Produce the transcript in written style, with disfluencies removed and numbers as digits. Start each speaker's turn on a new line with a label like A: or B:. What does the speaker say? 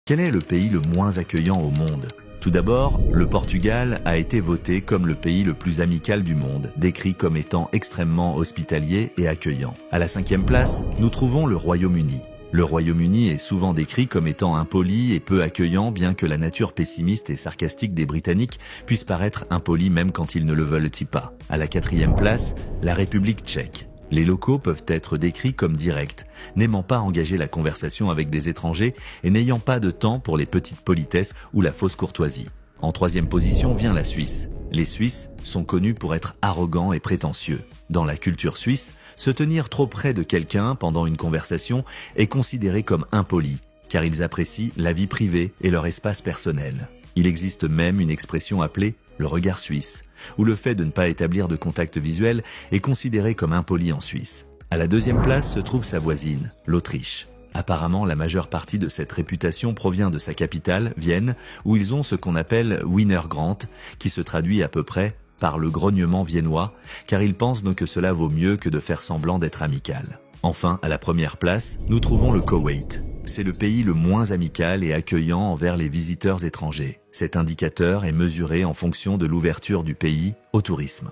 A: Quel est le pays le moins accueillant au monde? Tout d'abord, le Portugal a été voté comme le pays le plus amical du monde, décrit comme étant extrêmement hospitalier et accueillant. À la 5e place, nous trouvons le Royaume-Uni. Le Royaume-Uni est souvent décrit comme étant impoli et peu accueillant, bien que la nature pessimiste et sarcastique des Britanniques puisse paraître impolie même quand ils ne le veulent-ils pas. À la 4e place, la République tchèque. Les locaux peuvent être décrits comme directs, n'aimant pas engager la conversation avec des étrangers et n'ayant pas de temps pour les petites politesses ou la fausse courtoisie. En 3e position vient la Suisse. Les Suisses sont connus pour être arrogants et prétentieux. Dans la culture suisse, se tenir trop près de quelqu'un pendant une conversation est considéré comme impoli, car ils apprécient la vie privée et leur espace personnel. Il existe même une expression appelée le regard suisse, où le fait de ne pas établir de contact visuel est considéré comme impoli en Suisse. À la 2e place se trouve sa voisine, l'Autriche. Apparemment, la majeure partie de cette réputation provient de sa capitale, Vienne, où ils ont ce qu'on appelle Wiener Grant, qui se traduit à peu près par le grognement viennois, car ils pensent donc que cela vaut mieux que de faire semblant d'être amical. Enfin, à la 1re place, nous trouvons le Koweït. C'est le pays le moins amical et accueillant envers les visiteurs étrangers. Cet indicateur est mesuré en fonction de l'ouverture du pays au tourisme.